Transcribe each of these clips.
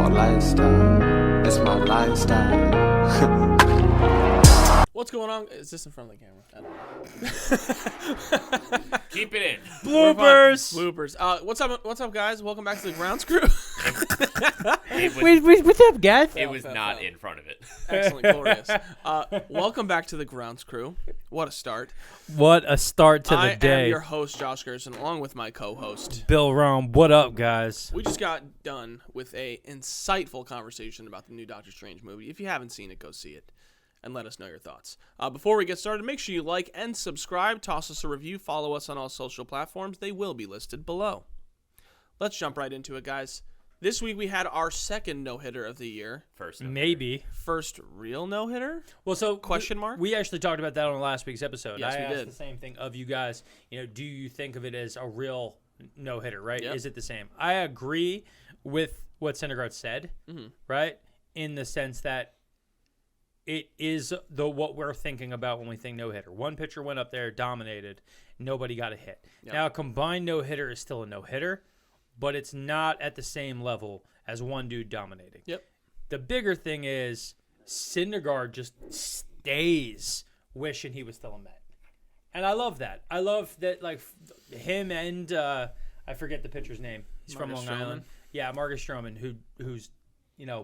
baseball lifestyle. It's my lifestyle. What's going on? Is this in front of the camera? I don't know. Keep it in. Bloopers. What's up, guys? Welcome back to the Grounds Crew. What's up, guys? It was not in front of it. Excellent, glorious. Welcome back to the Grounds Crew. What a start. What a start to the day. I am your host, Josh Gerson, along with my co-host, Bill Rome. What up, guys? We just got done with a insightful conversation about the new Doctor Strange movie. If you haven't seen it, go see it. And let us know your thoughts. Before we get started, make sure you like and subscribe, toss us a review, follow us on all social platforms. They will be listed below. Let's jump right into it, guys. This week we had our second no-hitter of the year. First real no-hitter? Well, so question mark? We actually talked about that on last week's episode. Yes, I we asked did. the same thing of you guys. Do you think of it as a real no-hitter, right? Yep. Is it the same? I agree with what Syndergaard said, right? In the sense that it is what we're thinking about when we think no-hitter. One pitcher went up there, dominated, nobody got a hit. Yep. Now, a combined no-hitter is still a no-hitter, but it's not at the same level as one dude dominating. Yep. The bigger thing is Syndergaard just stays wishing he was still a Met. And I love that. I love that, like, him and I forget the pitcher's name. He's from Long Island. Yeah, Marcus Stroman, who's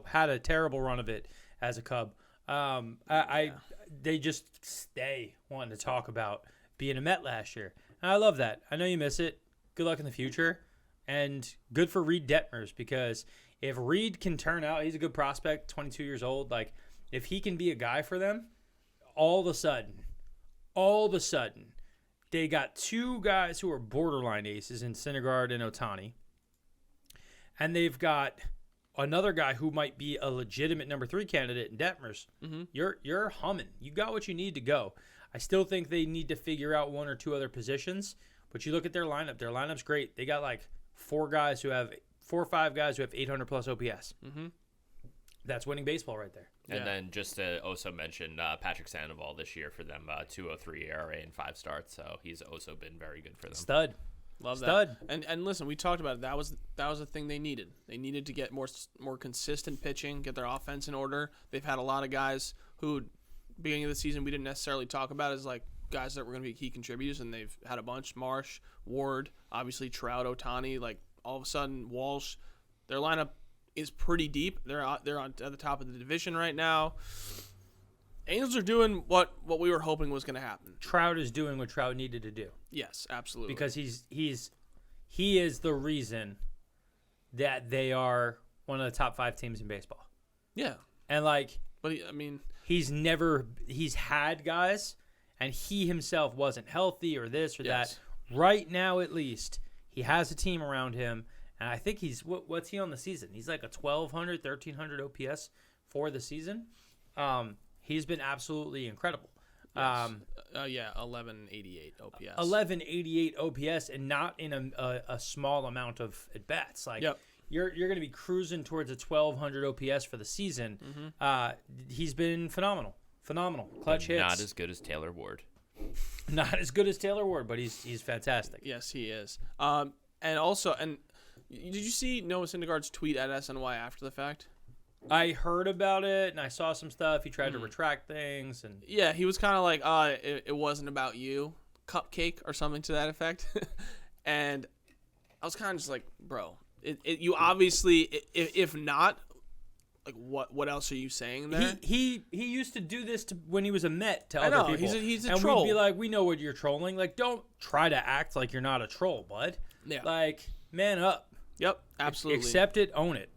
had a terrible run of it as a Cub. They just stay wanting to talk about being a Met last year. And I love that. I know you miss it. Good luck in the future. And good for Reid Detmers, because if Reid can turn out, he's a good prospect, 22 years old. Like, if he can be a guy for them, all of a sudden, they got two guys who are borderline aces in Syndergaard and Ohtani. And they've got another guy who might be a legitimate number 3 candidate in Detmers. Mm-hmm. You're humming. You got what you need to go. I still think they need to figure out one or two other positions, but you look at their lineup. Their lineup's great. They got like 4 or 5 guys who have 800 plus OPS. Mm-hmm. That's winning baseball right there. And then just to also mention Patrick Sandoval this year for them, 2.03 ERA and 5 starts. So he's also been very good for them. Stud. Love that. And listen, we talked about it. That was the thing they needed. They needed to get more consistent pitching, get their offense in order. They've had a lot of guys who, beginning of the season, we didn't necessarily talk about as like guys that were going to be key contributors, and they've had a bunch. Marsh, Ward, obviously Trout, Ohtani. Like all of a sudden, Walsh. Their lineup is pretty deep. They're at the top of the division right now. Angels are doing what we were hoping was going to happen. Trout is doing what Trout needed to do. Yes, absolutely. Because he is the reason that they are one of the top 5 teams in baseball. Yeah. And he's had guys, and he himself wasn't healthy or this or that. Right now, at least, he has a team around him, and I think what's he on the season? He's like a 1,200, 1,300 OPS for the season. He's been absolutely incredible. Yes. 1188 OPS. 1188 OPS, and not in a small amount of at bats. Like you're going to be cruising towards a 1,200 OPS for the season. Mm-hmm. He's been phenomenal, clutch hits. Not as good as Taylor Ward. Not as good as Taylor Ward, but he's fantastic. Yes, he is. And did you see Noah Syndergaard's tweet at SNY after the fact? I heard about it, and I saw some stuff. He tried to retract things. And yeah, he was kind of like, it wasn't about you, cupcake, or something to that effect. And I was kind of just like, bro, you obviously, if not, like, what else are you saying there? He used to do this when he was a Met to other people. He's a and troll. We'd be like, we know what you're trolling. Like, don't try to act like you're not a troll, bud. Yeah. Like, man up. Yep, absolutely. Accept it, own it.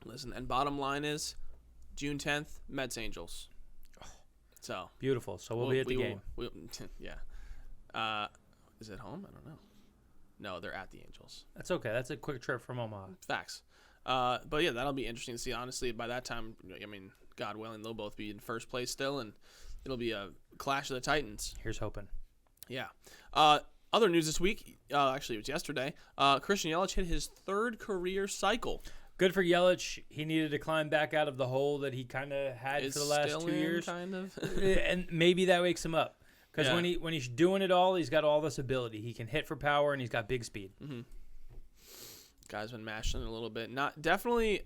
Listen, and bottom line is, June 10th, Mets Angels. So beautiful. So we'll be at the game. Yeah. Is it home? I don't know. No, they're at the Angels. That's okay. That's a quick trip from Omaha. Facts. But yeah, that'll be interesting to see. Honestly, by that time, I mean, God willing, they'll both be in first place still, and it'll be a clash of the Titans. Here's hoping. Yeah. Other news this week, actually it was yesterday, Christian Yelich hit his 3rd career cycle. Good for Yelich. He needed to climb back out of the hole that he kind of had for the last 2 years. Kind of. And maybe that wakes him up. Because when he's doing it all, he's got all this ability. He can hit for power, and he's got big speed. Mm-hmm. Guy's been mashing it a little bit. Not definitely.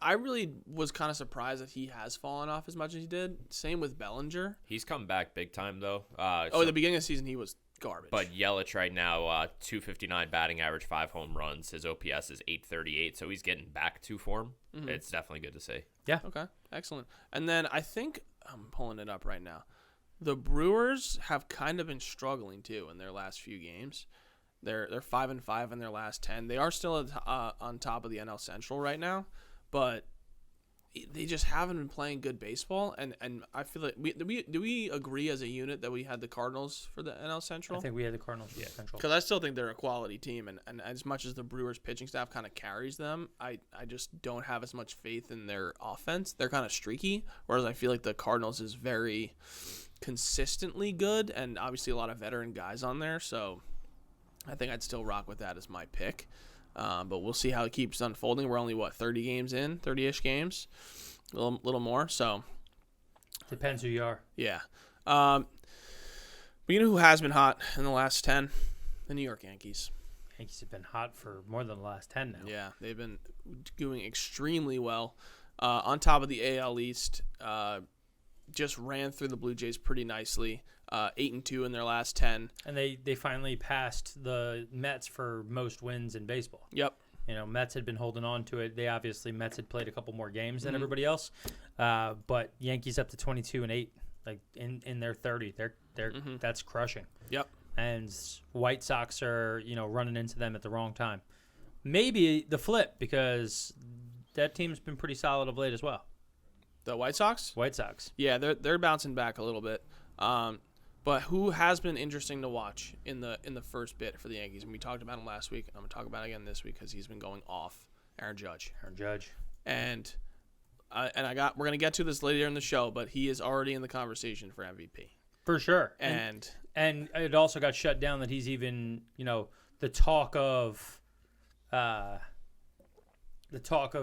I really was kind of surprised that he has fallen off as much as he did. Same with Bellinger. He's come back big time, though. At the beginning of the season, he was garbage. But Yelich right now, 259 batting average, 5 home runs. His OPS is 838, so he's getting back to form. Mm-hmm. It's definitely good to see. Yeah. Okay, excellent. And then I think, I'm pulling it up right now, the Brewers have kind of been struggling, too, in their last few games. They're 5-5 in their last 10. They are still on top of the NL Central right now, but they just haven't been playing good baseball. And I feel like do we agree as a unit that we had the Cardinals for the NL Central? I think we had the Cardinals for the Central. Because I still think they're a quality team, and as much as the Brewers pitching staff kind of carries them, I just don't have as much faith in their offense. They're kind of streaky, whereas I feel like the Cardinals is very consistently good, and obviously a lot of veteran guys on there, so I think I'd still rock with that as my pick. But we'll see how it keeps unfolding. We're only, 30 games in? 30-ish games? A little more, so. Depends who you are. Yeah. But you know who has been hot in the last 10? The New York Yankees. Yankees have been hot for more than the last 10 now. Yeah, they've been doing extremely well. On top of the AL East, just ran through the Blue Jays pretty nicely. 8-2 in their last 10. And they finally passed the Mets for most wins in baseball. Yep. You know, Mets had been holding on to it. Mets had played a couple more games than everybody else. But Yankees up to 22-8, like in their 30. They're that's crushing. Yep. And White Sox are, running into them at the wrong time. Maybe the flip, because that team's been pretty solid of late as well. The White Sox? White Sox. Yeah, they're bouncing back a little bit. But who has been interesting to watch in the first bit for the Yankees? And we talked about him last week. I'm going to talk about it again this week because he's been going off. Aaron Judge. And we're going to get to this later in the show, but he is already in the conversation for MVP. For sure. And it also got shut down that he's even, the talk of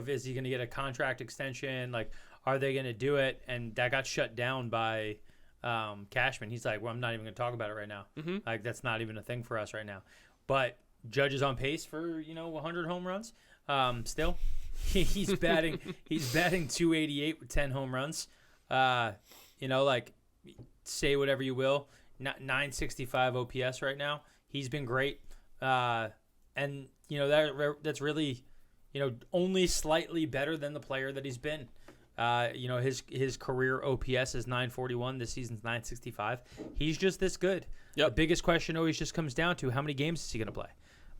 is he going to get a contract extension? Like, are they going to do it? And that got shut down by Cashman. He's like, well, I'm not even going to talk about it right now. Mm-hmm. Like, that's not even a thing for us right now. But Judge is on pace for 100 home runs. Still, he's batting 288 with 10 home runs. Say whatever you will. 965 OPS right now. He's been great. And that's really only slightly better than the player that he's been. His career OPS is 941. This season's 965. He's just this good. Yep. The biggest question always just comes down to how many games is he going to play?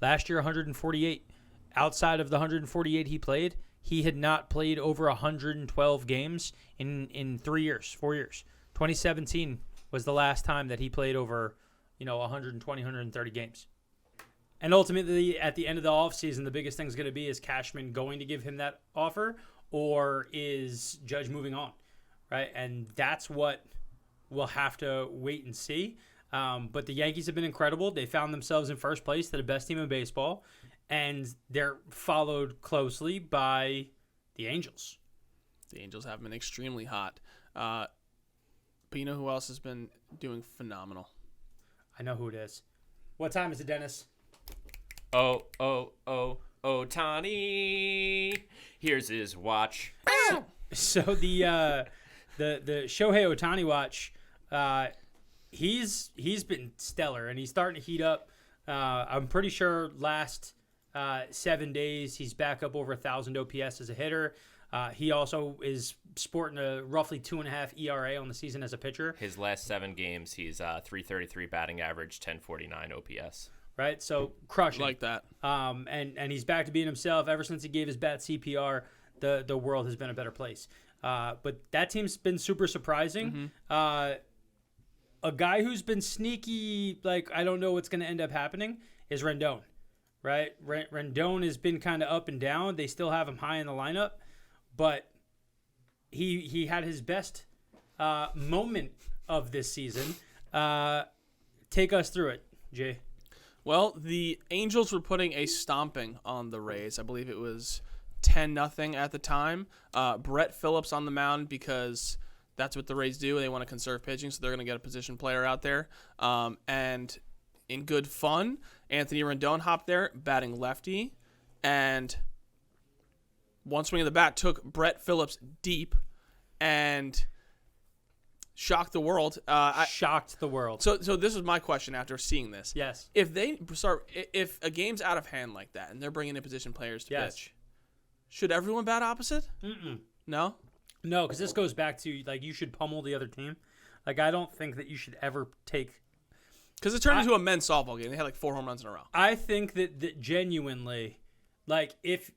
Last year, 148. Outside of the 148 he played, he had not played over 112 games in 4 years. 2017 was the last time that he played over 120, 130 games. And ultimately, at the end of the offseason, the biggest thing is going to be, is Cashman going to give him that offer? Or is Judge moving on, right? And that's what we'll have to wait and see. But the Yankees have been incredible. They found themselves in first place. They're the best team in baseball. And they're followed closely by the Angels. The Angels have been extremely hot. But you know who else has been doing phenomenal? I know who it is. What time is it, Dennis? Ohtani. Here's his watch. So the Shohei Ohtani watch, he's been stellar, and he's starting to heat up. I'm pretty sure last 7 days he's back up over 1,000 OPS as a hitter. He also is sporting a roughly 2.5 ERA on the season as a pitcher. His last 7 games, he's 333 batting average, 1049 OPS. Right, so crushing. Like that. And he's back to being himself. Ever since he gave his bat CPR, the world has been a better place. But that team's been super surprising. Mm-hmm. A guy who's been sneaky, like, I don't know what's going to end up happening, is Rendon. Right? Rendon has been kind of up and down. They still have him high in the lineup. But he had his best moment of this season. Take us through it, Jay. Well, the Angels were putting a stomping on the Rays. I believe it was 10-0 at the time. Brett Phillips on the mound, because that's what the Rays do. They want to conserve pitching, so they're going to get a position player out there. And in good fun, Anthony Rendon hopped there, batting lefty, and one swing of the bat took Brett Phillips deep and shocked the world. Shocked the world. So this is my question after seeing this. Yes. If a game's out of hand like that and they're bringing in position players to pitch, should everyone bat opposite? Mm-mm. No? No, because this goes back to, like, you should pummel the other team. Like, I don't think that you should ever take... Because it turned into a men's softball game. They had, like, 4 home runs in a row. I think that genuinely, like, if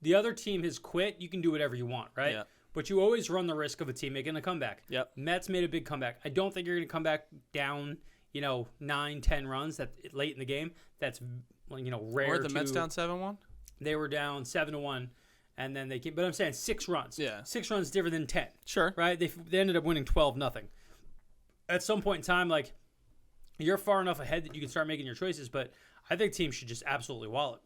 the other team has quit, you can do whatever you want, right? Yeah. But you always run the risk of a team making a comeback. Yep. Mets made a big comeback. I don't think you're going to come back down, 9, 10 runs that late in the game. That's, rare. Were the Mets down 7-1? They were down 7-1. And then they came, but I'm saying 6 runs. Yeah. 6 runs different than 10. Sure. Right? They ended up winning 12-0. At some point in time, like, you're far enough ahead that you can start making your choices, but I think teams should just absolutely wallet.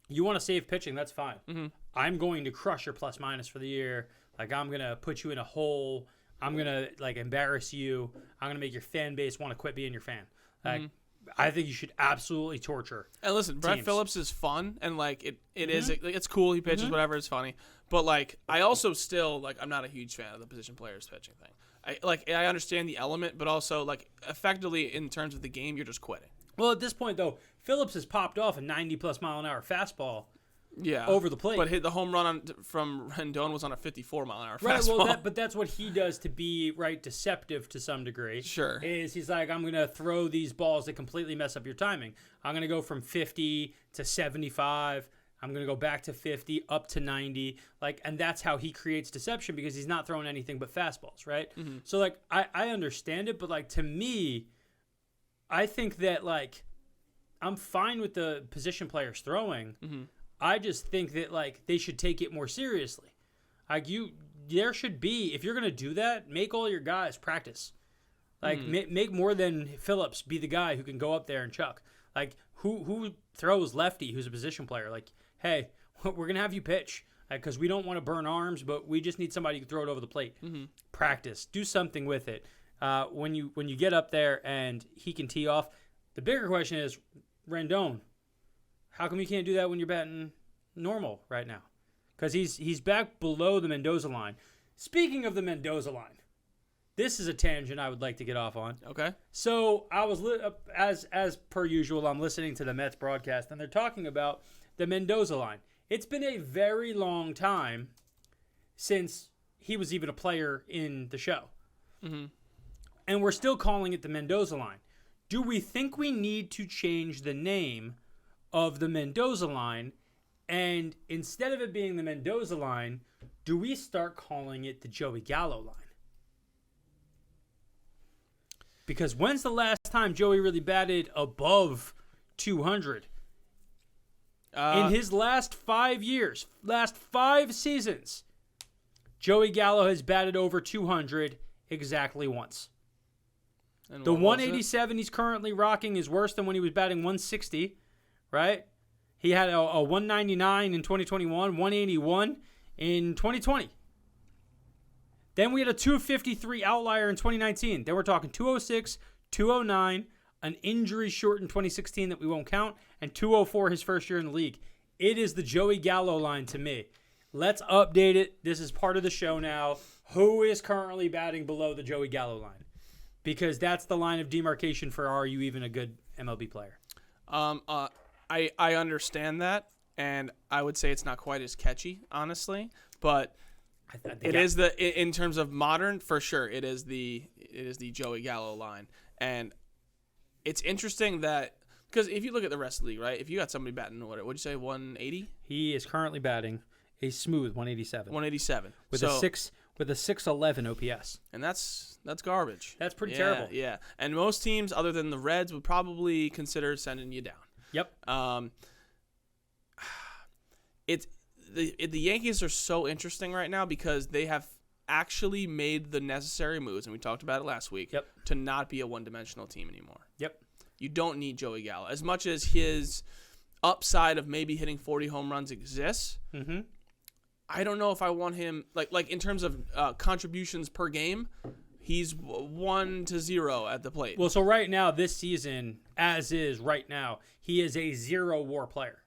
You want to save pitching, that's fine. Mm-hmm. I'm going to crush your plus minus for the year. Like, I'm going to put you in a hole. I'm going to, like, embarrass you. I'm going to make your fan base want to quit being your fan. Like, I think you should absolutely torture. And listen, Brett Phillips is fun, and like it is, it's cool. He pitches, whatever. It's funny, but like I also still like I'm not a huge fan of the position players pitching thing. I understand the element, but also like effectively in terms of the game, you're just quitting. Well, at this point though, Phillips has popped off a 90+ mile an hour fastball. Yeah, over the plate. But hit the home run from Rendon was on a 54 mile an hour right, fastball. Well, but that's what he does to be deceptive to some degree. Sure, is he's like, I'm gonna throw these balls that completely mess up your timing. I'm gonna go from 50 to 75. I'm gonna go back to 50 up to 90. Like, and that's how he creates deception because he's not throwing anything but fastballs, right? Mm-hmm. So like, I understand it, but like to me, I think that like, I'm fine with the position players throwing. Mm-hmm. I just think that, like, they should take it more seriously. Like, there should be, if you're going to do that, make all your guys practice. Like, make more than Phillips be the guy who can go up there and chuck. Like, who throws lefty who's a position player? Like, hey, we're going to have you pitch because we don't want to burn arms, but we just need somebody who can throw it over the plate. Mm-hmm. Practice. Do something with it. When you get up there and he can tee off, the bigger question is, Rendon, how come you can't do that when you're batting normal right now? Because he's back below the Mendoza line. Speaking of the Mendoza line, this is a tangent I would like to get off on. Okay. So I was as per usual, I'm listening to the Mets broadcast, and they're talking about the Mendoza line. It's been a very long time since he was even a player in the show, and we're still calling it the Mendoza line. Do we think we need to change the name of the Mendoza line, and instead of it being the Mendoza line, do we start calling it the Joey Gallo line? Because when's the last time Joey really batted above 200? In his last 5 years, last 5 seasons, Joey Gallo has batted over 200 exactly once. And the 187 he's currently rocking is worse than when he was batting 160. Right? He had a 199 in 2021, 181 in 2020. Then we had a 253 outlier in 2019. Then we're talking 206, 209, an injury short in 2016 that we won't count, and 204 his first year in the league. It is the Joey Gallo line to me. Let's update it. This is part of the show now. Who is currently batting below the Joey Gallo line? Because that's the line of demarcation for are you even a good MLB player? I understand that, and I would say it's not quite as catchy, honestly, but it is in terms of modern, for sure. It is the Joey Gallo line, and it's interesting that because if you look at the rest of the league, right? If you got somebody batting what'd you say, 180? He is currently batting a smooth 187. 187 with a 611 OPS, and that's garbage. That's pretty terrible. Yeah, and most teams other than the Reds would probably consider sending you down. Yep. It's the Yankees are so interesting right now because they have actually made the necessary moves, and we talked about it last week, to not be a one-dimensional team anymore. Yep. You don't need Joey Gallo. As much as his upside of maybe hitting 40 home runs exists, I don't know if I want him, like in terms of contributions per game, he's 1-0 at the plate. Well, so right now, this season, as is right now, he is a 0 WAR player.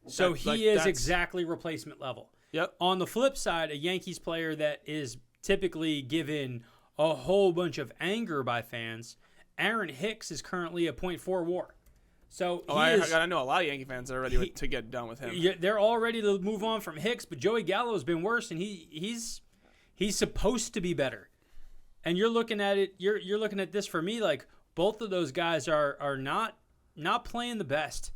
So he is exactly replacement level. Yep. On the flip side, a Yankees player that is typically given a whole bunch of anger by fans, Aaron Hicks is currently a .4 WAR. So I know a lot of Yankee fans that are ready to get done with him. Yeah, they're all ready to move on from Hicks, but Joey Gallo's been worse, and he's supposed to be better. And you're looking at it. You're looking at this for me like both of those guys are not playing the best.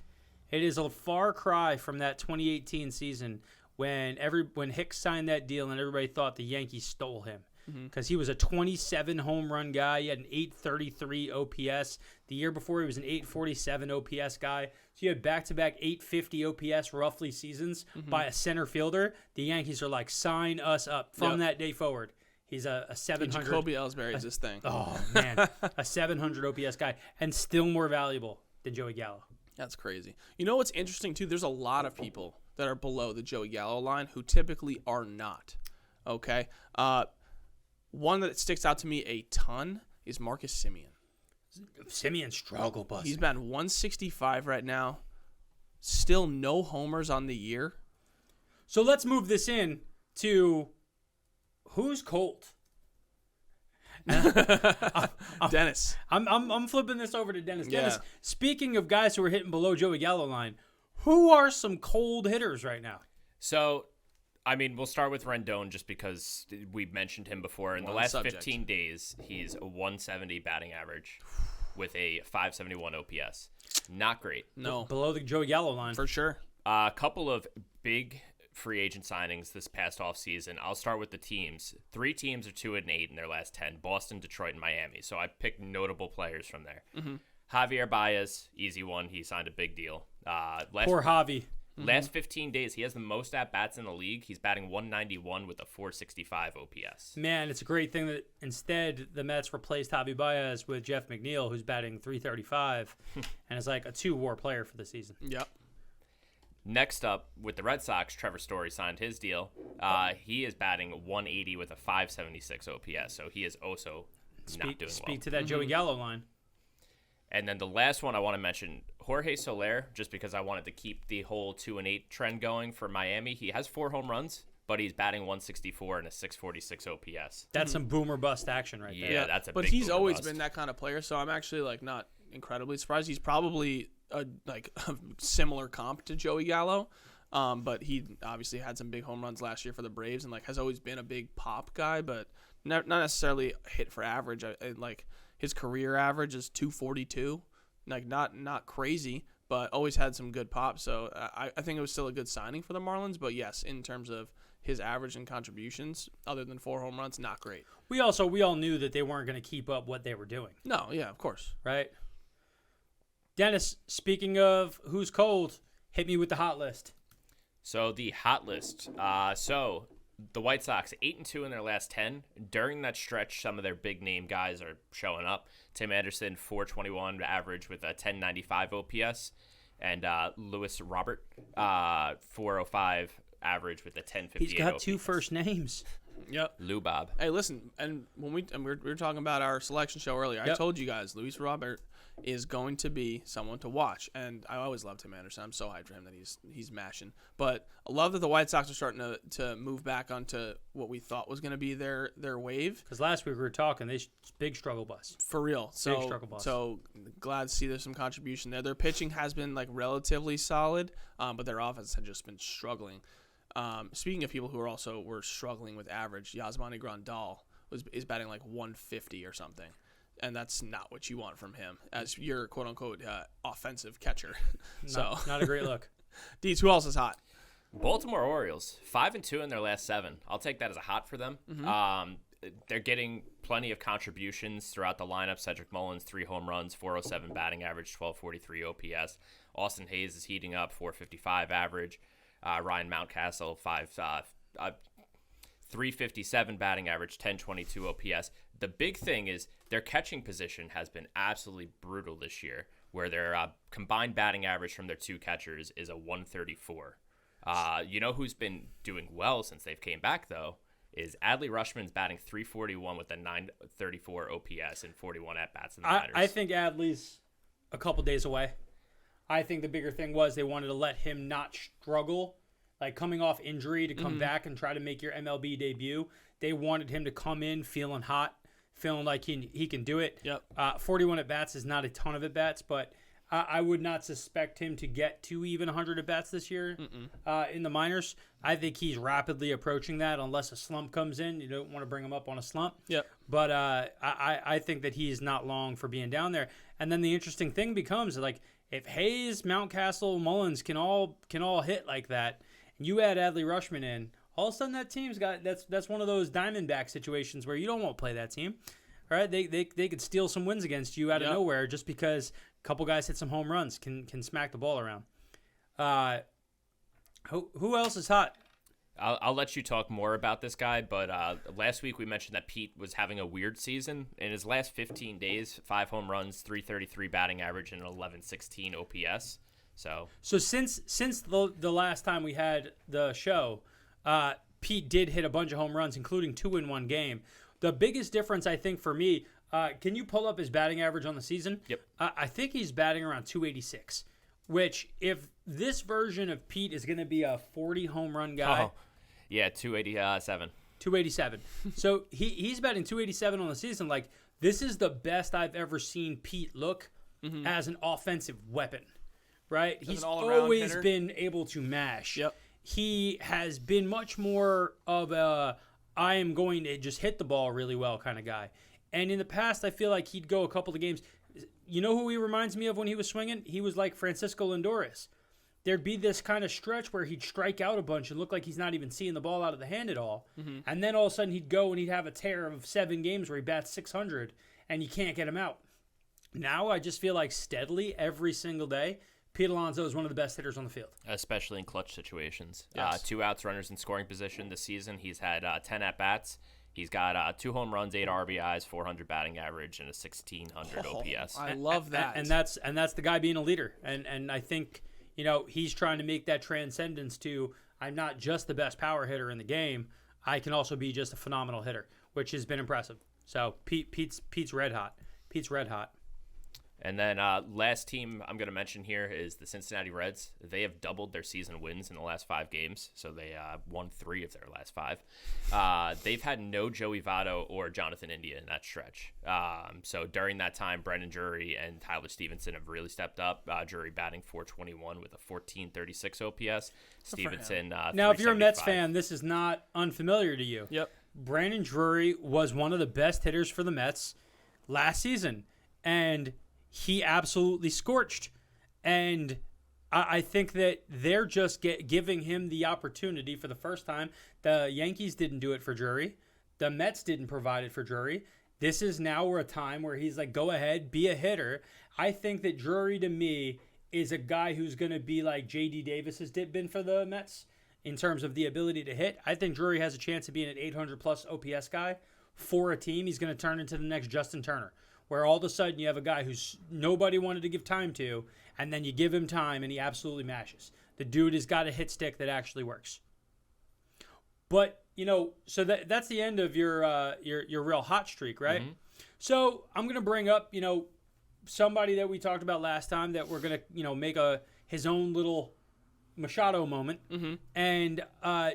It is a far cry from that 2018 season when Hicks signed that deal and everybody thought the Yankees stole him because he was a 27 home run guy. He had an 833 OPS. The year before he was an 847 OPS guy. So you had back-to-back 850 OPS roughly seasons by a center fielder. The Yankees are like, sign us up from that day forward. He's a 700. Jacoby Ellsbury is this thing. Oh, man. A 700 OPS guy and still more valuable than Joey Gallo. That's crazy. You know what's interesting, too? There's a lot of people that are below the Joey Gallo line who typically are not. Okay? One that sticks out to me a ton is Marcus Semien. Semien struggle bus. He's batting 165 right now. Still no homers on the year. So let's move this in to who's cold. Dennis. I'm flipping this over to Dennis. Yeah. Dennis, speaking of guys who are hitting below Joey Gallo line, who are some cold hitters right now? So, I mean, we'll start with Rendon just because we've mentioned him before. In the last 15 days, he's a 170 batting average with a 571 OPS. Not great. No. Below the Joey Gallo line. For sure. A couple of big free agent signings this past offseason. I'll start with the teams. 3 teams are 2-8 in their last 10. Boston, Detroit, and Miami. So I picked notable players from there. Javier Baez, easy one. He signed a big deal. Poor Javi. Last 15 days, he has the most at-bats in the league. He's batting 191 with a 465 OPS. Man, it's a great thing that instead the Mets replaced Javi Baez with Jeff McNeil, who's batting 335 and is like a 2-WAR player for the season. Yep. Next up, with the Red Sox, Trevor Story signed his deal. He is batting 180 with a 576 OPS, so he is also not doing well. Speak to that Joey Gallo line. And then the last one I want to mention, Jorge Solaire, just because I wanted to keep the whole 2-8 trend going for Miami. He has 4 home runs, but he's batting 164 and a 646 OPS. That's some boomer bust action right there. Yeah, that's a but big he's boomer always bust. been that kind of player, so I'm actually like not incredibly surprised. He's probably a similar comp to Joey Gallo, but he obviously had some big home runs last year for the Braves and like has always been a big pop guy, but not necessarily hit for average. Like his career average is 242, like not crazy, but always had some good pop. So I think it was still a good signing for the Marlins. But yes, in terms of his average and contributions, other than 4 home runs, not great. We all knew that they weren't going to keep up what they were doing. No, yeah, of course. Right? Dennis, speaking of who's cold, hit me with the hot list. So the hot list. So the White Sox, 8-2 in their last 10. During that stretch, some of their big name guys are showing up. Tim Anderson, 421 average with a 1095 OPS. And Luis Robert, 405 average with a 1058 He's got OPS. 2 first names. Yep. Lou Bob. Hey, listen, and when we were talking about our selection show earlier, I told you guys Luis Robert is going to be someone to watch, and I always loved Tim Anderson. I'm so hyped for him that he's mashing. But I love that the White Sox are starting to move back onto what we thought was going to be their wave. Because last week we were talking, big struggle bus. For real. Big struggle bus. So glad to see there's some contribution there. Their pitching has been like relatively solid, but their offense had just been struggling. Speaking of people who were struggling with average, Yasmani Grandal is batting like 150 or something. And that's not what you want from him as your quote-unquote offensive catcher. Not a great look. Deets, who else is hot? Baltimore Orioles, 5-2 in their last 7. I'll take that as a hot for them. They're getting plenty of contributions throughout the lineup. Cedric Mullins, 3 home runs, 407 batting average, 1243 OPS. Austin Hayes is heating up, 455 average. Ryan Mountcastle, 357 batting average, 1022 OPS. The big thing is their catching position has been absolutely brutal this year, where their combined batting average from their 2 catchers is a 134. You know who's been doing well since they've came back, though, is Adley Rutschman's batting 341 with a 934 OPS and 41 at-bats in the minors. I think Adley's a couple days away. I think the bigger thing was they wanted to let him not struggle, like coming off injury to come back and try to make your MLB debut. They wanted him to come in feeling hot, feeling like he can do it. Yep. 41 at-bats is not a ton of at-bats, but I would not suspect him to get to even 100 at-bats this year in the minors. I think he's rapidly approaching that unless a slump comes in. You don't want to bring him up on a slump. Yep. But I think that he's not long for being down there. And then the interesting thing becomes, like, if Hayes, Mountcastle, Mullins can all hit like that, and you add Adley Rutschman in, all of a sudden that team's got that's one of those Diamondback situations where you don't want to play that team. All right, they could steal some wins against you out of nowhere just because a couple guys hit some home runs, can smack the ball around. Who else is hot? I'll let you talk more about this guy, but last week we mentioned that Pete was having a weird season. In his last 15 days, 5 home runs, 333 batting average, and an 1116 OPS. So since the last time we had the show, Pete did hit a bunch of home runs, including 2 in one game. The biggest difference, I think, for me, can you pull up his batting average on the season? Yep. I think he's batting around 286, which if this version of Pete is going to be a 40 home run guy. Oh, yeah, 287. 287. So he's batting 287 on the season. Like, this is the best I've ever seen Pete look as an offensive weapon, right? He's always hitter. been able to mash. Yep. He has been much more of a I am going to just hit the ball really well kind of guy. And in the past, I feel like he'd go a couple of games. You know who he reminds me of when he was swinging? He was like Francisco Lindores. There'd be this kind of stretch where he'd strike out a bunch and look like he's not even seeing the ball out of the hand at all. And then all of a sudden he'd go and he'd have a tear of 7 games where he bats 600 and you can't get him out. Now I just feel like steadily every single day, Pete Alonso is one of the best hitters on the field. Especially in clutch situations. Yes. 2 outs, runners in scoring position this season. He's had 10 at-bats. He's got 2 home runs, 8 RBIs, 400 batting average, and a 1,600 OPS. I love that. And that's the guy being a leader. And I think, you know, he's trying to make that transcendence to, I'm not just the best power hitter in the game. I can also be just a phenomenal hitter, which has been impressive. So Pete's red hot. Pete's red hot. And then last team I'm going to mention here is the Cincinnati Reds. They have doubled their season wins in the last 5 games, so they won 3 of their last 5. They've had no Joey Votto or Jonathan India in that stretch. So during that time, Brendan Drury and Tyler Stevenson have really stepped up. Drury batting .421 with a 1436 OPS. Stevenson now, if you're a Mets 375. fan, this is not unfamiliar to you. Yep. Brandon Drury was one of the best hitters for the Mets last season, and he absolutely scorched. And I think that they're just giving him the opportunity for the first time. The Yankees didn't do it for Drury. The Mets didn't provide it for Drury. This is now a time where he's like, go ahead, be a hitter. I think that Drury, to me, is a guy who's going to be like J.D. Davis has been for the Mets in terms of the ability to hit. I think Drury has a chance of being an 800-plus OPS guy for a team. He's going to turn into the next Justin Turner, where all of a sudden you have a guy who's nobody wanted to give time to, and then you give him time and he absolutely mashes. The dude has got a hit stick that actually works. But, you know, so that's the end of your real hot streak, right? So I'm going to bring up, you know, somebody that we talked about last time that we're going to, you know, make his own little Machado moment. And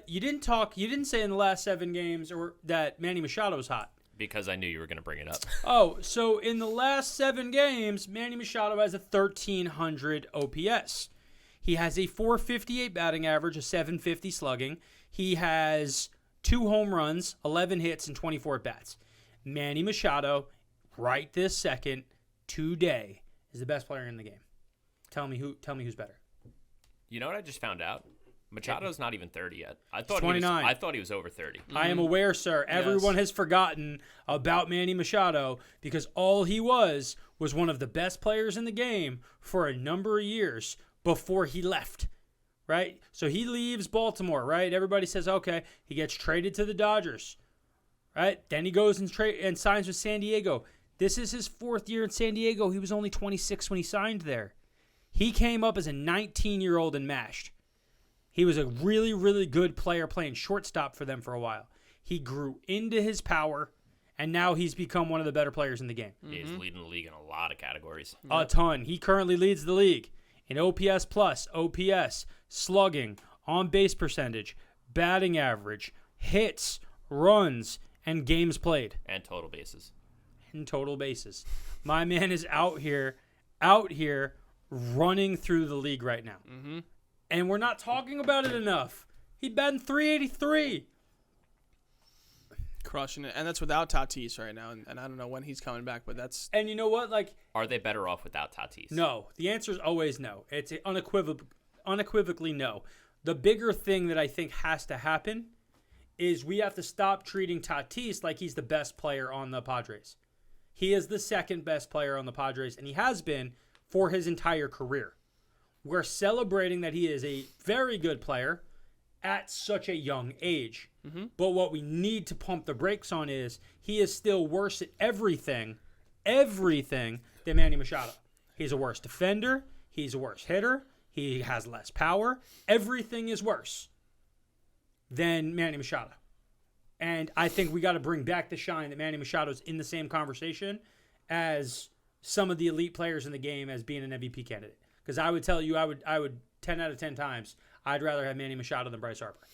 you didn't say in the last 7 games or that Manny Machado was hot. Because I knew you were going to bring it up. Oh, so in the last 7 games, Manny Machado has a 1,300 OPS. He has a 458 batting average, a 750 slugging. He has 2 home runs, 11 hits, and 24 at-bats. Manny Machado, right this second, today, is the best player in the game. Tell me who's better. You know what I just found out? Machado's not even 30 yet. I thought 29. I thought he was over 30. I am aware, sir. Everyone has forgotten about Manny Machado because all he was one of the best players in the game for a number of years before he left, right? So he leaves Baltimore, right? Everybody says, okay, he gets traded to the Dodgers, right? Then he goes and signs with San Diego. This is his 4th year in San Diego. He was only 26 when he signed there. He came up as a 19-year-old and mashed. He was a really, really good player playing shortstop for them for a while. He grew into his power, and now he's become one of the better players in the game. He's leading the league in a lot of categories. A ton. He currently leads the league in OPS plus, OPS, slugging, on base percentage, batting average, hits, runs, and games played. And total bases. My man is out here running through the league right now. Mm-hmm. And we're not talking about it enough. He batting 383. Crushing it. And that's without Tatis right now. And I don't know when he's coming back, but that's... And you know what? Like, are they better off without Tatis? No. The answer is always no. It's unequivocally no. The bigger thing that I think has to happen is we have to stop treating Tatis like he's the best player on the Padres. He is the second best player on the Padres, and he has been for his entire career. We're celebrating that he is a very good player at such a young age. Mm-hmm. But what we need to pump the brakes on is he is still worse at everything than Manny Machado. He's a worse defender. He's a worse hitter. He has less power. Everything is worse than Manny Machado. And I think we got to bring back the shine that Manny Machado's in the same conversation as some of the elite players in the game as being an MVP candidate. Because I would tell you, I would 10 out of 10 times, I'd rather have Manny Machado than Bryce Harper.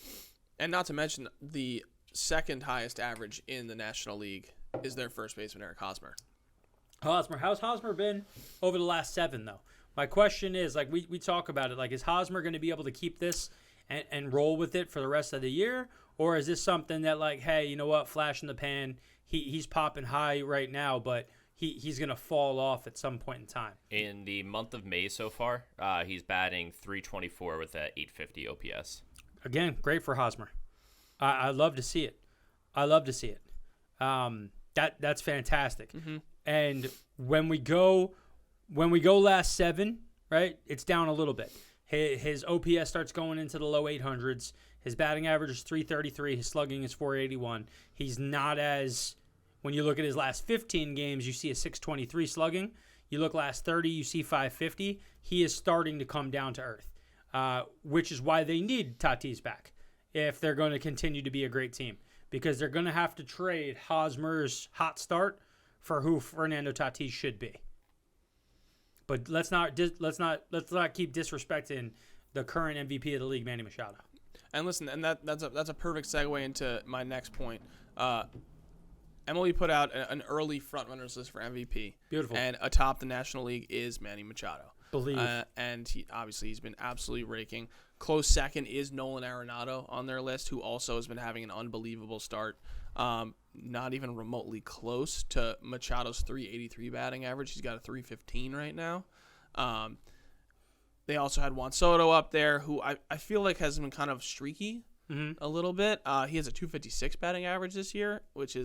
And not to mention the second highest average in the National League is their first baseman, Eric Hosmer. How's Hosmer been over the last 7, though? My question is, like, we talk about it, like, is Hosmer going to be able to keep this and roll with it for the rest of the year? Or is this something that, like, hey, you know what, flash in the pan, he's popping high right now, but he's going to fall off at some point in time? In the month of May so far, he's batting .324 with a .850 OPS. Again, great for Hosmer. I love to see it. That's fantastic. Mm-hmm. And when we go last 7, right, it's down a little bit. His OPS starts going into the low 800s. His batting average is .333. His slugging is .481. He's not as, when you look at his last 15 games, you see a .623 slugging. You look last 30, you see .550. He is starting to come down to earth, which is why they need Tatis back if they're going to continue to be a great team, because they're going to have to trade Hosmer's hot start for who Fernando Tatis should be. But let's not keep disrespecting the current MVP of the league, Manny Machado. And listen, and that's a perfect segue into my next point. Emily put out an early frontrunners list for MVP. Beautiful. And atop the National League is Manny Machado. Believe. And he's been absolutely raking. Close second is Nolan Arenado on their list, who also has been having an unbelievable start. Not even remotely close to Machado's .383 batting average. He's got a .315 right now. They also had Juan Soto up there, who I feel like has been kind of streaky a little bit. He has a .256 batting average this year, which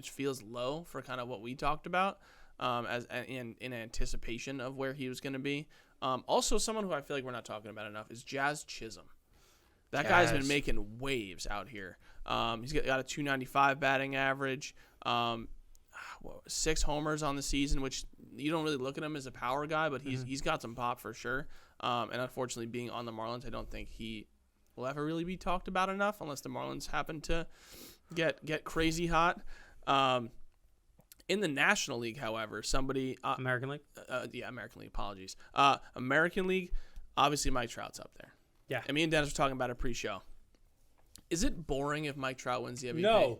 feels low for kind of what we talked about as in anticipation of where he was going to be. Also, someone who I feel like we're not talking about enough is Jazz Chisholm. That guy's been making waves out here. He's got a .295 batting average, 6 homers on the season, which you don't really look at him as a power guy, but he's got some pop for sure. And unfortunately, being on the Marlins, I don't think he will ever really be talked about enough unless the Marlins happen to get crazy hot. In the National League, however, somebody... American League? American League, apologies. American League, obviously Mike Trout's up there. Yeah. And me and Dennis were talking about it pre-show. Is it boring if Mike Trout wins the MVP?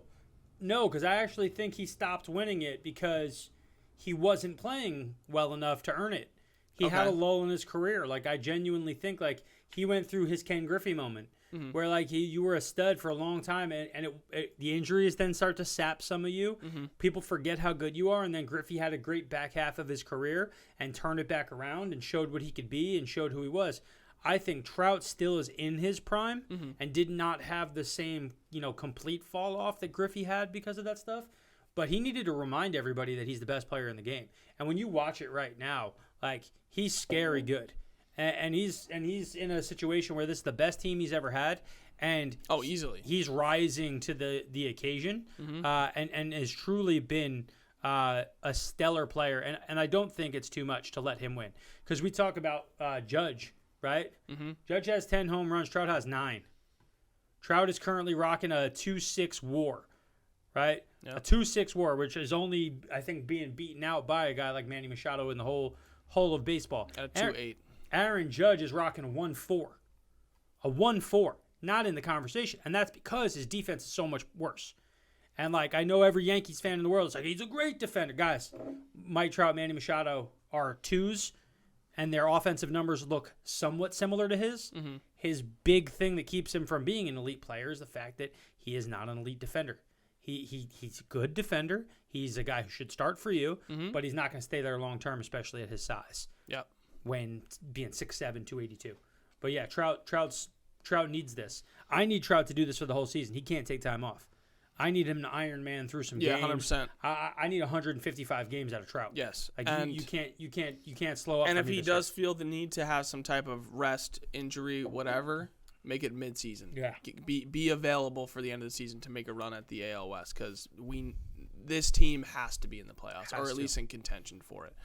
No, because I actually think he stopped winning it because he wasn't playing well enough to earn it. He had a lull in his career. Like, I genuinely think, like, he went through his Ken Griffey moment where, like, you were a stud for a long time, and the injuries then start to sap some of you. Mm-hmm. People forget how good you are, and then Griffey had a great back half of his career and turned it back around and showed what he could be and showed who he was. I think Trout still is in his prime and did not have the same, complete fall off that Griffey had because of that stuff. But he needed to remind everybody that he's the best player in the game. And when you watch it right now, like, he's scary good. And he's in a situation where this is the best team he's ever had. And easily. He's rising to the occasion and has truly been a stellar player. And I don't think it's too much to let him win. Because we talk about Judge, right? Mm-hmm. Judge has 10 home runs. Trout has 9. Trout is currently rocking a 2.6 WAR, right? Yep. A 2.6 WAR, which is only, I think, being beaten out by a guy like Manny Machado in the whole of baseball. At a 2.8. Aaron Judge is rocking a 1.4. A 1.4. Not in the conversation. And that's because his defense is so much worse. And, like, I know every Yankees fan in the world is like, he's a great defender. Guys, Mike Trout, Manny Machado are 2s, and their offensive numbers look somewhat similar to his. Mm-hmm. His big thing that keeps him from being an elite player is the fact that he is not an elite defender. He's a good defender. He's a guy who should start for you, but he's not going to stay there long term, especially at his size. Yep. When being 6'7", 282. But yeah, Trout needs this. I need Trout to do this for the whole season. He can't take time off. I need him to Iron Man through some games. 100%. I need 155 games out of Trout. Yes. Like and you can't slow up. And if he does feel the need to have some type of rest, injury, whatever, make it mid-season. Yeah. Be available for the end of the season to make a run at the AL West, because this team has to be in the playoffs, or at least in contention for it.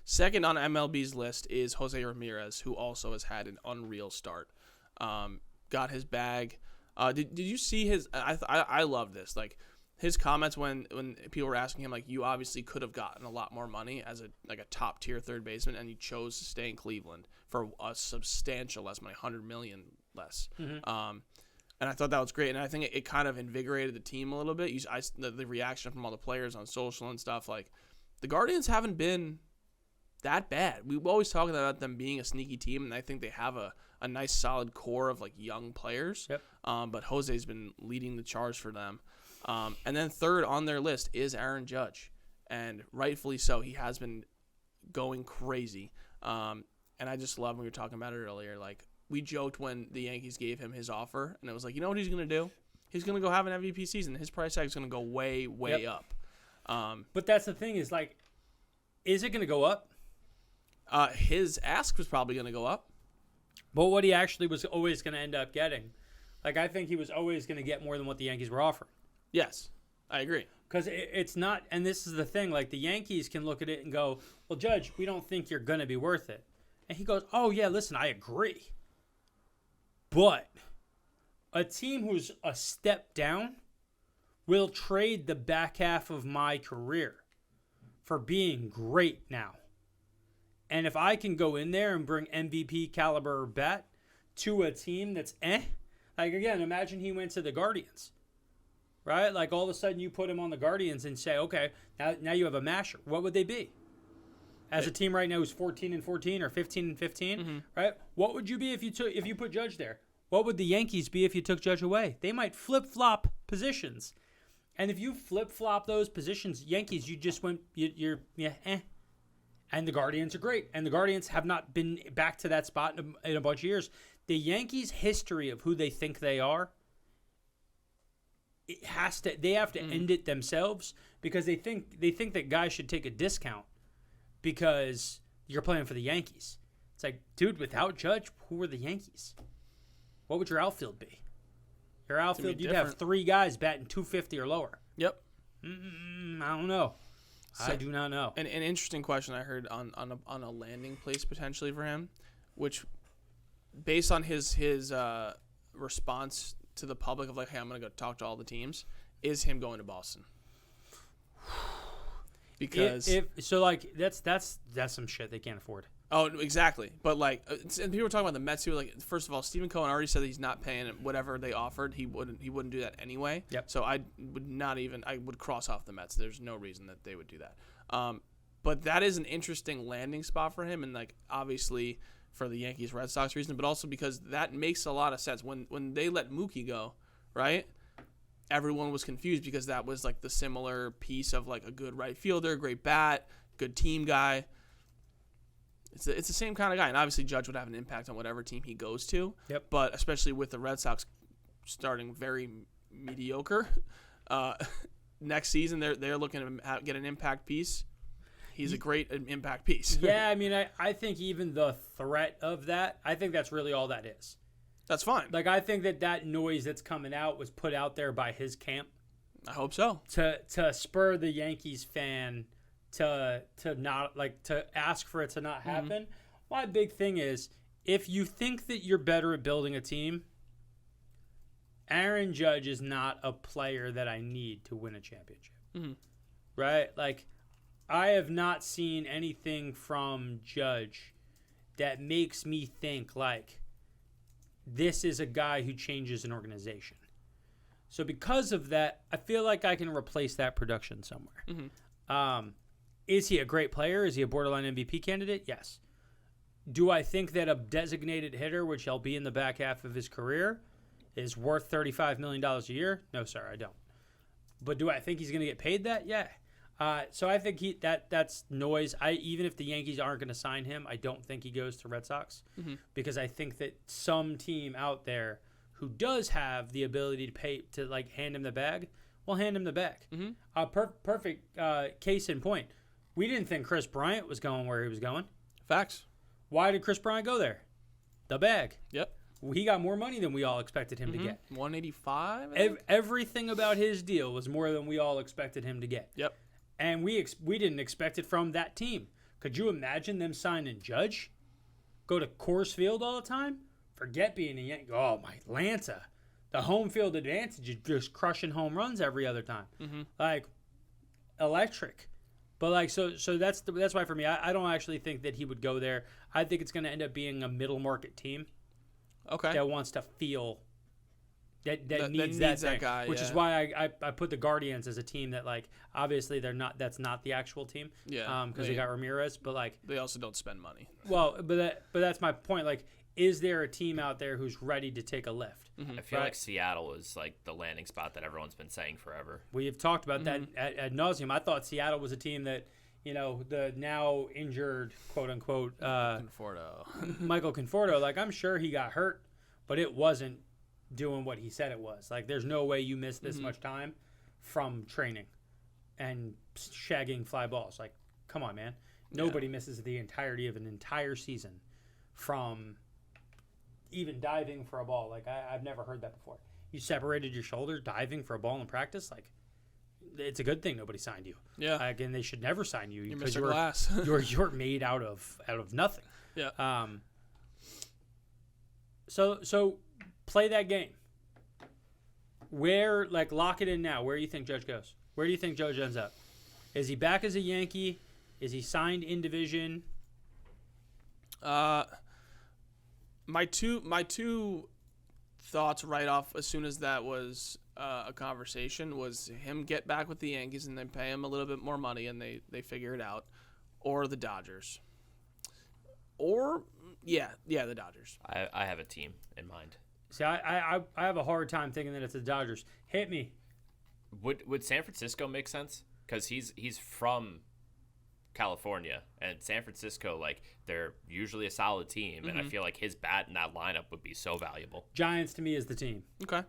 Second on MLB's list is Jose Ramirez, who also has had an unreal start. Got his bag. Did you see his? I love this. Like his comments when people were asking him, like, you obviously could have gotten a lot more money as a top tier third baseman, and you chose to stay in Cleveland for a substantial less money, $100 million less. Mm-hmm. And I thought that was great, and I think it kind of invigorated the team a little bit. The reaction from all the players on social and stuff, like the Guardians haven't been that bad. We always talk about them being a sneaky team, and I think they have a nice solid core of like young players. Yep. But Jose's been leading the charge for them. And then third on their list is Aaron Judge, and rightfully so. He has been going crazy. And I just love when we were talking about it earlier. Like we joked when the Yankees gave him his offer, and it was like, you know what he's gonna do? He's gonna go have an MVP season. His price tag is gonna go way up. But that's the thing is, like, is it gonna go up? His ask was probably gonna go up. But what he actually was always going to end up getting, like, I think he was always going to get more than what the Yankees were offering. Yes, I agree. Because it's not, and this is the thing, like, the Yankees can look at it and go, well, Judge, we don't think you're going to be worth it. And he goes, oh, yeah, listen, I agree. But a team who's a step down will trade the back half of my career for being great now. And if I can go in there and bring MVP caliber bat to a team that's like, again, imagine he went to the Guardians, right? Like, all of a sudden you put him on the Guardians and say, okay, now you have a masher. What would they be? As a team right now who's 14-14 or 15-15, right? What would you be if you put Judge there? What would the Yankees be if you took Judge away? They might flip-flop positions. And if you flip-flop those positions, Yankees, you just went, you're. And the Guardians are great. And the Guardians have not been back to that spot in a bunch of years. The Yankees' history of who they think they are, they have to end it themselves, because they think that guys should take a discount because you're playing for the Yankees. It's like, dude, without Judge, who are the Yankees? What would your outfield be? Your outfield, you'd have 3 guys batting 250 or lower. Yep. I don't know. I do not know. An interesting question I heard on a landing place potentially for him, which, based on his response to the public of like, hey, I'm gonna go talk to all the teams, is him going to Boston. Because that's some shit they can't afford. Oh, exactly. But like, and people were talking about the Mets too. Like, first of all, Stephen Cohen already said that he's not paying whatever they offered. He wouldn't do that anyway. Yep. So I would cross off the Mets. There's no reason that they would do that. But that is an interesting landing spot for him, and like obviously for the Yankees Red Sox reason, but also because that makes a lot of sense. When they let Mookie go, right? Everyone was confused because that was like the similar piece of like a good right fielder, great bat, good team guy. It's the same kind of guy, and obviously Judge would have an impact on whatever team he goes to. Yep. But especially with the Red Sox starting very mediocre next season, they're looking to get an impact piece. He's a great impact piece. Yeah, I mean, I think even the threat of that, I think that's really all that is. That's fine. Like, I think that noise that's coming out was put out there by his camp. I hope so. To spur the Yankees fan to ask for it to not happen. My big thing is, if you think that you're better at building a team, Aaron Judge is not a player that I need to win a championship. Right? Like, I have not seen anything from Judge that makes me think like this is a guy who changes an organization. So because of that, I feel like I can replace that production somewhere. Mm-hmm. Is he a great player? Is he a borderline MVP candidate? Yes. Do I think that a designated hitter, which he'll be in the back half of his career, is worth $35 million a year? No, sir, I don't. But do I think he's going to get paid that? Yeah. So I think that's noise. Even if the Yankees aren't going to sign him, I don't think he goes to Red Sox because I think that some team out there who does have the ability to pay to like hand him the bag will hand him the bag. Perfect case in point. We didn't think Chris Bryant was going where he was going. Facts. Why did Chris Bryant go there? The bag. Yep. He got more money than we all expected him to get. 185. Everything about his deal was more than we all expected him to get. Yep. And we didn't expect it from that team. Could you imagine them signing Judge? Go to Coors Field all the time? Forget being a Yankee. Oh, my Atlanta. The home field advantage is just crushing home runs every other time. Like, electric. But, like, so that's why for me, I don't actually think that he would go there. I think it's going to end up being a middle market team. Okay. That wants to feel that needs that guy, which is why I put the Guardians as a team that like obviously they're not. That's not the actual team. Yeah. Because they got Ramirez, but like they also don't spend money. Well, but that's my point. Like, is there a team out there who's ready to take a lift? I feel like Seattle is like the landing spot that everyone's been saying forever. We have talked about that ad nauseum. I thought Seattle was a team that, you know, the now injured, quote unquote, Michael Conforto. Like, I'm sure he got hurt, but it wasn't doing what he said it was. Like, there's no way you miss this much time from training and shagging fly balls. Like, come on, man. Nobody misses the entirety of an entire season from even diving for a ball. Like, I've never heard that before. You separated your shoulder diving for a ball in practice? Like, it's a good thing nobody signed you. Yeah. Again, they should never sign you You're because Mr. Glass. you're made out of nothing. Yeah. So play that game. Where, like, lock it in now. Where do you think Judge goes? Where do you think Judge ends up? Is he back as a Yankee? Is he signed in division? My two thoughts right off as soon as that was a conversation was him get back with the Yankees and then pay him a little bit more money and they figure it out, or the Dodgers. Or the Dodgers. I have a team in mind. See, I have a hard time thinking that it's the Dodgers. Hit me. Would San Francisco make sense? Because he's from California, and San Francisco, like, they're usually a solid team, and I feel like his bat in that lineup would be so valuable. Giants to me is the team. Okay.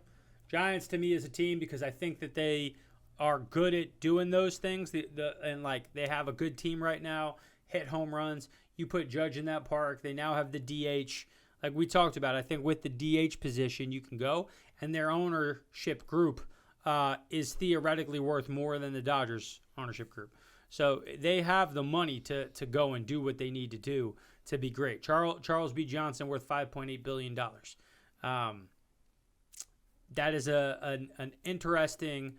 Giants to me is a team because I think that they are good at doing those things. And like they have a good team right now, hit home runs. You put Judge in that park. They now have the DH. Like we talked about, I think with the DH position you can go, and their ownership group is theoretically worth more than the Dodgers ownership group. So they have the money to go and do what they need to do to be great. Charles B. Johnson worth $5.8 billion. That is an interesting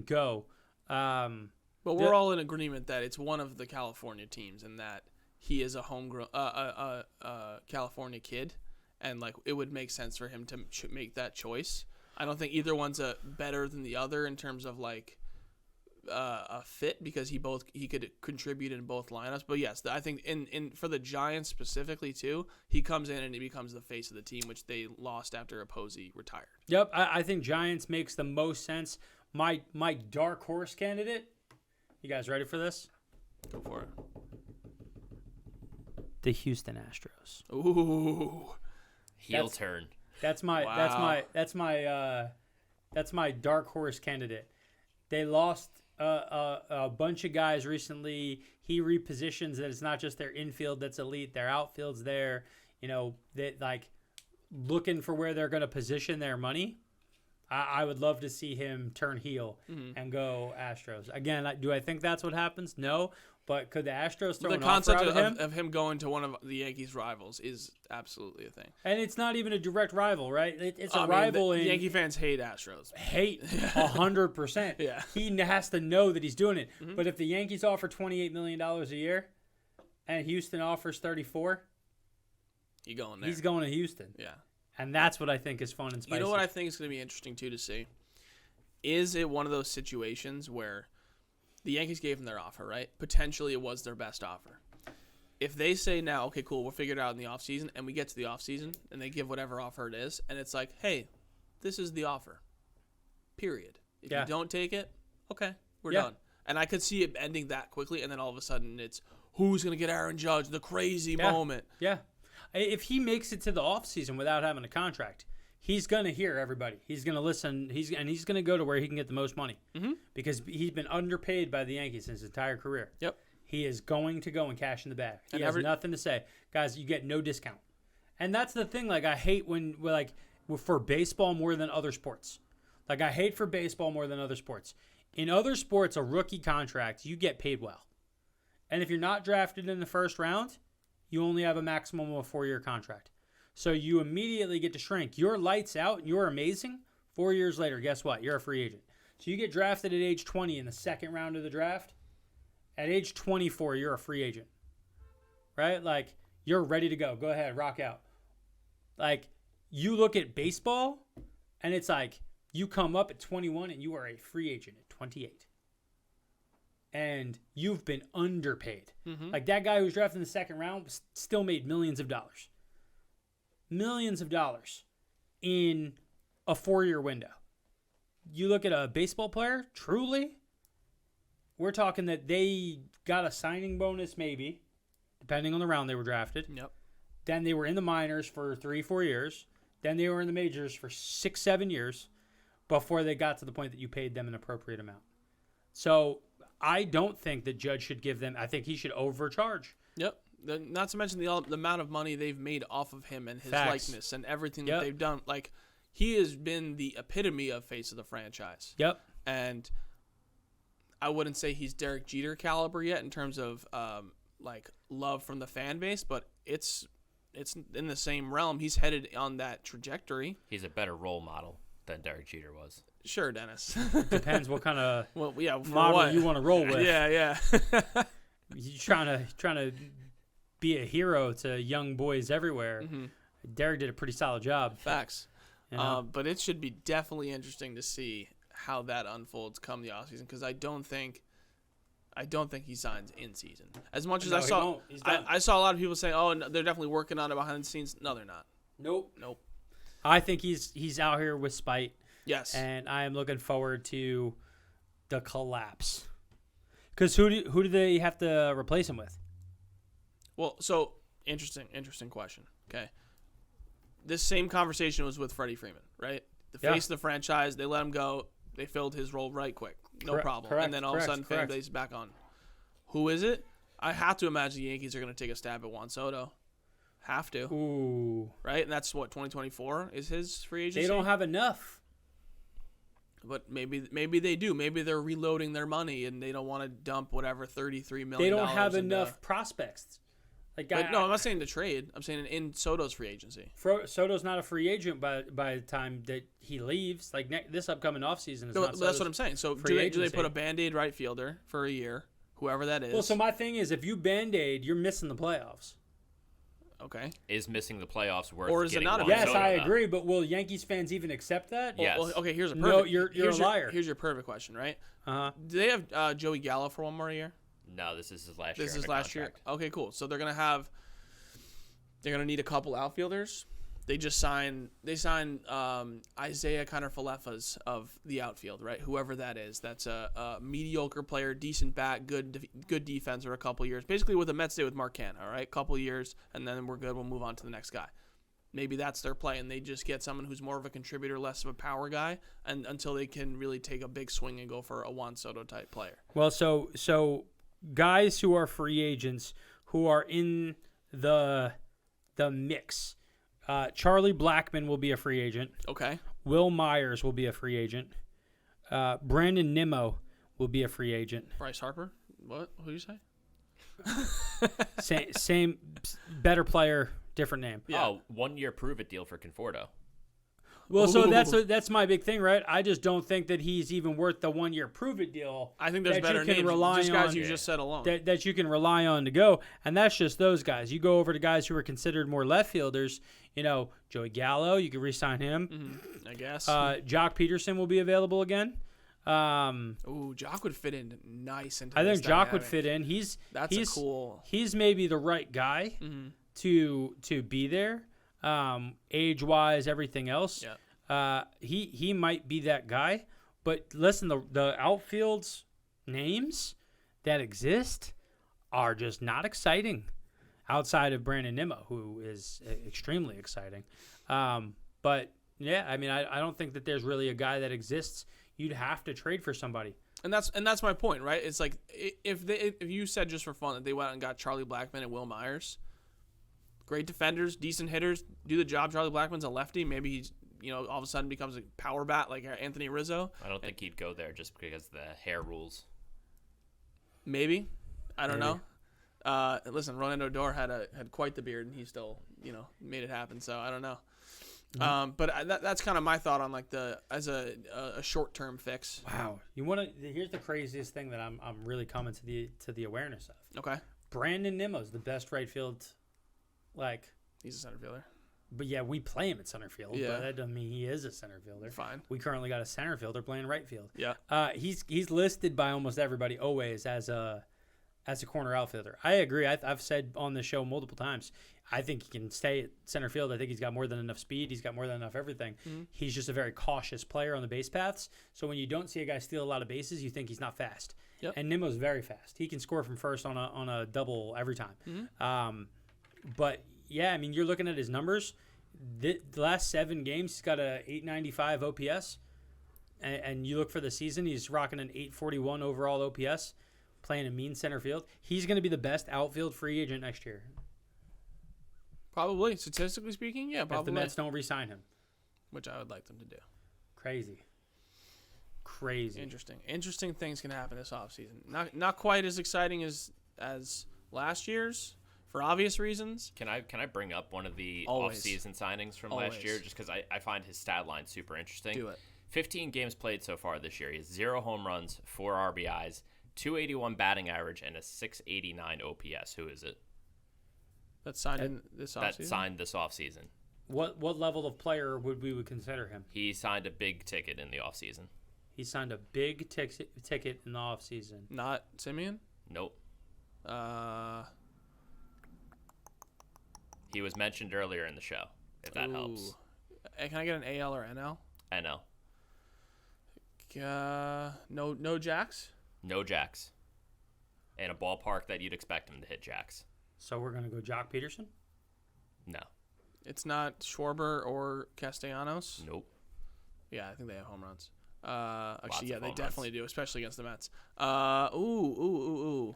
go. But we're all in agreement that it's one of the California teams and that he is a homegrown California kid, and like it would make sense for him to make that choice. I don't think either one's better than the other in terms of like a fit because he could contribute in both lineups. But yes, I think in for the Giants specifically too, he comes in and he becomes the face of the team, which they lost after Posey retired. Yep, I think Giants makes the most sense. My dark horse candidate. You guys ready for this? Go for it. The Houston Astros. Ooh, turn. That's my dark horse candidate. They lost a bunch of guys recently. He repositions that it's not just their infield that's elite, their outfield's there. You know, they like looking for where they're going to position their money. I would love to see him turn heel and go Astros. Again, do I think that's what happens? No. But could the Astros throw an offer out of him going to one of the Yankees' rivals is absolutely a thing. And it's not even a direct rival, right? It's a rival. Yankee fans hate Astros. Hate 100%. Yeah. He has to know that he's doing it. But if the Yankees offer $28 million a year and Houston offers 34, You going there? He's going to Houston. Yeah. And that's what I think is fun and spicy. You know what I think is going to be interesting, too, to see? Is it one of those situations where the Yankees gave him their offer, right? Potentially it was their best offer. If they say now, okay, cool, we'll figure it out in the offseason, and we get to the offseason, and they give whatever offer it is, and it's like, hey, this is the offer. Period. If you don't take it, okay, we're done. And I could see it ending that quickly, and then all of a sudden it's, who's going to get Aaron Judge, the crazy moment. Yeah. If he makes it to the offseason without having a contract, he's going to hear everybody. He's going to listen. He's going to go to where he can get the most money because he's been underpaid by the Yankees his entire career. Yep. He is going to go and cash in the bag. He has nothing to say. Guys, you get no discount. And that's the thing. Like, I hate when, like, for baseball more than other sports. Like, I hate for baseball more than other sports. In other sports, a rookie contract, you get paid well. And if you're not drafted in the first round, you only have a maximum of a 4-year contract. So you immediately get to shrink. You're lights out and you're amazing. 4 years later, guess what? You're a free agent. So you get drafted at age 20 in the second round of the draft. At age 24, you're a free agent. Right? Like, you're ready to go. Go ahead, rock out. Like, you look at baseball, and it's like, you come up at 21 and you are a free agent at 28. And you've been underpaid. Like, that guy who was drafted in the second round still made millions of dollars. Millions of dollars in a 4-year window. You look at a baseball player, truly, we're talking that they got a signing bonus maybe, depending on the round they were drafted. Yep. Then they were in the minors for 3-4 years. Then they were in the majors for 6-7 years before they got to the point that you paid them an appropriate amount. So I don't think that Judge should give them. I think he should overcharge. Yep. Not to mention the amount of money they've made off of him and his likeness and everything that they've done. Like, he has been the epitome of face of the franchise. Yep. And I wouldn't say he's Derek Jeter caliber yet in terms of like love from the fan base, but it's in the same realm. He's headed on that trajectory. He's a better role model than Derek Jeter was. Sure, Dennis. Depends what kind of model what? You want to roll with. Yeah. You trying to be a hero to young boys everywhere. Derek did a pretty solid job. Facts. You know? But it should be definitely interesting to see how that unfolds come the offseason, because I don't think he signs in season. As much as I saw a lot of people saying, "Oh, no, they're definitely working on it behind the scenes." No, they're not. Nope. I think he's out here with spite. Yes. And I am looking forward to the collapse. Because who do they have to replace him with? Well, so interesting question. Okay. This same conversation was with Freddie Freeman, right? The face of the franchise. They let him go. They filled his role right quick. No problem. And then all of a sudden, fan base is back on. Who is it? I have to imagine the Yankees are going to take a stab at Juan Soto. Have to. Ooh. Right? And that's what, 2024 is his free agency? They don't have enough. But maybe they do. Maybe they're reloading their money and they don't want to dump whatever $33 million. They don't have enough prospects. But no, I'm not saying the trade. I'm saying in Soto's free agency. Soto's not a free agent by the time that he leaves. Like this upcoming offseason is not Soto's. That's what I'm saying. So do they put a Band-Aid right fielder for a year, whoever that is? Well, so my thing is, if you Band-Aid, you're missing the playoffs. Okay. Is missing the playoffs worth? Or is it not? Yes, I agree. But will Yankees fans even accept that? Yes. Well, okay. Here's a perfect. No, you're a liar. Here's your perfect question, right? Uh-huh. Do they have Joey Gallo for one more year? No, this is his last year. This is last year. Okay, cool. So they're gonna need a couple outfielders. They signed Isaiah Kiner-Falefas of the outfield, right? Whoever that is. That's a mediocre player, decent bat, good defense for a couple years. Basically what the Mets did with Mark Canha, all right? Couple years, and then we're good. We'll move on to the next guy. Maybe that's their play, and they just get someone who's more of a contributor, less of a power guy, and until they can really take a big swing and go for a Juan Soto type player. Well, so guys who are free agents who are in the mix. Charlie Blackmon will be a free agent. Okay. Will Myers will be a free agent. Brandon Nimmo will be a free agent. Bryce Harper? What? Who did you say? Same, better player, different name. Yeah. Oh, 1 year prove-it deal for Conforto. Well, so Ooh. that's my big thing, right? I just don't think that he's even worth the 1 year prove it deal. I think there's that better you can names. rely Just guys on, you just said alone. that you can rely on to go, and that's just those guys. You go over to guys who are considered more left fielders. Joey Gallo, you can re-sign him. I guess. Jock Peterson will be available again. Jock would fit in nice into I this think Jock would dynamic. fit in. That's cool. He's maybe the right guy to be there. Age wise, everything else. Yeah. He might be that guy. But listen, the outfield's names that exist are just not exciting outside of Brandon Nimmo, who is extremely exciting. But yeah, I mean, I don't think that there's really a guy that exists. You'd have to trade for somebody. And that's my point, right? It's like if you said just for fun that they went out and got Charlie Blackmon and Will Myers, great defenders, decent hitters, do the job. Charlie Blackmon's a lefty. Maybe he's all of a sudden becomes a power bat like Anthony Rizzo. I don't think he'd go there just because of the hair rules. Maybe, I don't know. Listen, Ronaldo Odor had quite the beard, and he still made it happen. So I don't know. But that's kind of my thought on like as a short term fix. Wow, here's the craziest thing that I'm really coming to the awareness of. Okay, Brandon Nimmo's the best right field, he's a center fielder. But yeah, we play him at center field. Yeah. But that doesn't mean he is a center fielder. Fine. We currently got a center fielder playing right field. Yeah. He's listed by almost everybody always as a corner outfielder. I agree. I've said on the show multiple times, I think he can stay at center field. I think he's got more than enough speed. He's got more than enough everything. Mm-hmm. He's just a very cautious player on the base paths. So when you don't see a guy steal a lot of bases, you think he's not fast. Yep. And Nimmo's very fast. He can score from first on a double every time. Mm-hmm. But yeah, I mean, you're looking at his numbers. The last 7 games, he's got a 895 OPS. And you look for the season, he's rocking an 841 overall OPS, playing a mean center field. He's going to be the best outfield free agent next year. Probably, statistically speaking, yeah, probably. If the Mets don't re-sign him. Which I would like them to do. Crazy. Interesting things can happen this offseason. Not quite as exciting as last year's, for obvious reasons. Can I bring up one of the Always. off-season signings from last year, just because I find his stat line super interesting? Do it. 15 games played so far this year. He has 0 home runs, 4 RBIs, 281 batting average, and a 689 OPS. Who is it? That's signed in this offseason? That signed this offseason. What level of player would consider him? He signed a big ticket in the offseason. He signed a big ticket in the offseason. Not Simeon? Nope. Uh, He was mentioned earlier in the show, if that helps. Can I get an AL or NL? NL. No jacks? No jacks. In a ballpark that you'd expect him to hit jacks. So we're going to go Jock Peterson? No. It's not Schwarber or Castellanos? Nope. Yeah, I think they have home runs. Lots Actually, yeah, of they home definitely runs. do, especially against the Mets. Ooh.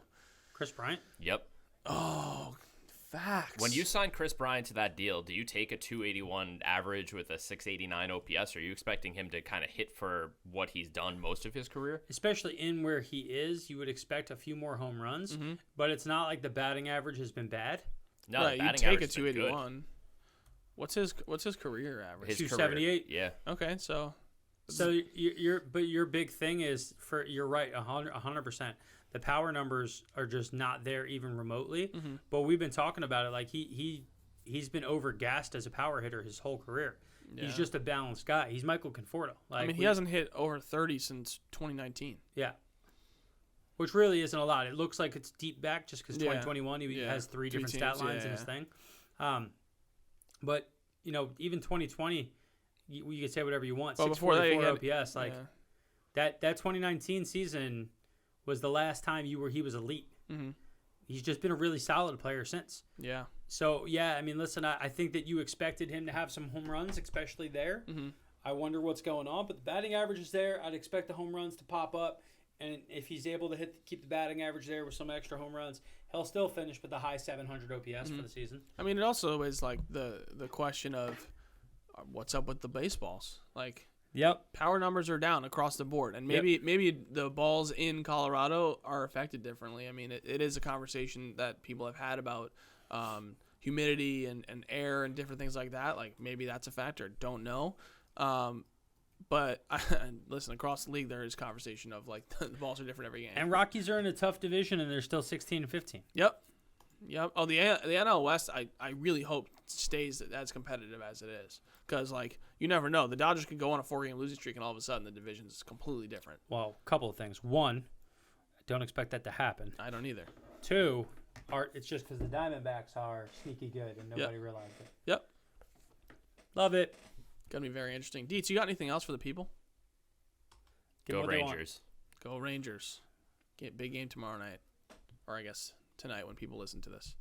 Chris Bryant? Yep. Oh, facts. When you sign Chris Bryant to that deal, do you take a 281 average with a 689 OPS? Or are you expecting him to kind of hit for what he's done most of his career? Especially in where he is, you would expect a few more home runs. Mm-hmm. But it's not like the batting average has been bad. No, right, the you batting take a average has been 281. good. What's his career average? His 278. Career, yeah. Okay, so your big thing is you're right 100%. The power numbers are just not there even remotely. Mm-hmm. But we've been talking about it like he's been overgassed as a power hitter his whole career. Yeah. He's just a balanced guy. He's Michael Conforto. He hasn't hit over 30 since 2019. Yeah. Which really isn't a lot. It looks like it's deep back just because 2021 he has three different stat lines in his thing. But even 2020, you can say whatever you want. 644 OPS, that 2019 season was the last time he was elite. Mm-hmm. He's just been a really solid player since. Yeah. So yeah, I mean, listen, I think that you expected him to have some home runs, especially there. Mm-hmm. I wonder what's going on, but the batting average is there. I'd expect the home runs to pop up. And if he's able to keep the batting average there with some extra home runs, he'll still finish with the high 700 OPS for the season. I mean, it also is like the question of what's up with the baseballs. Like, power numbers are down across the board, and maybe the balls in Colorado are affected differently. I mean, it is a conversation that people have had about humidity and air and different things like that. Like, maybe that's a factor. Don't know. But listen, across the league, there is conversation of like the balls are different every game. And Rockies are in a tough division, and they're still 16-15. Yep. Oh, the NL West, I really hope stays as competitive as it is, because like you never know, the Dodgers could go on a 4-game losing streak, and all of a sudden the division is completely different. Well, a couple of things. One, I don't expect that to happen. I don't either. Two, it's just because the Diamondbacks are sneaky good, and nobody realized it. Yep. Love it. Gonna be very interesting. Deets, you got anything else for the people? Give Go them what they want. Rangers. Go Rangers. Big game tomorrow night, or I guess tonight when people listen to this.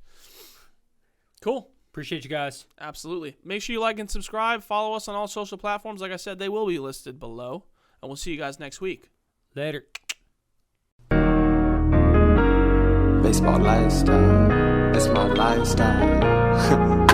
Cool. Appreciate you guys. Absolutely. Make sure you like and subscribe. Follow us on all social platforms. Like I said, they will be listed below. And we'll see you guys next week. Later. Baseball lifestyle, it's my lifestyle.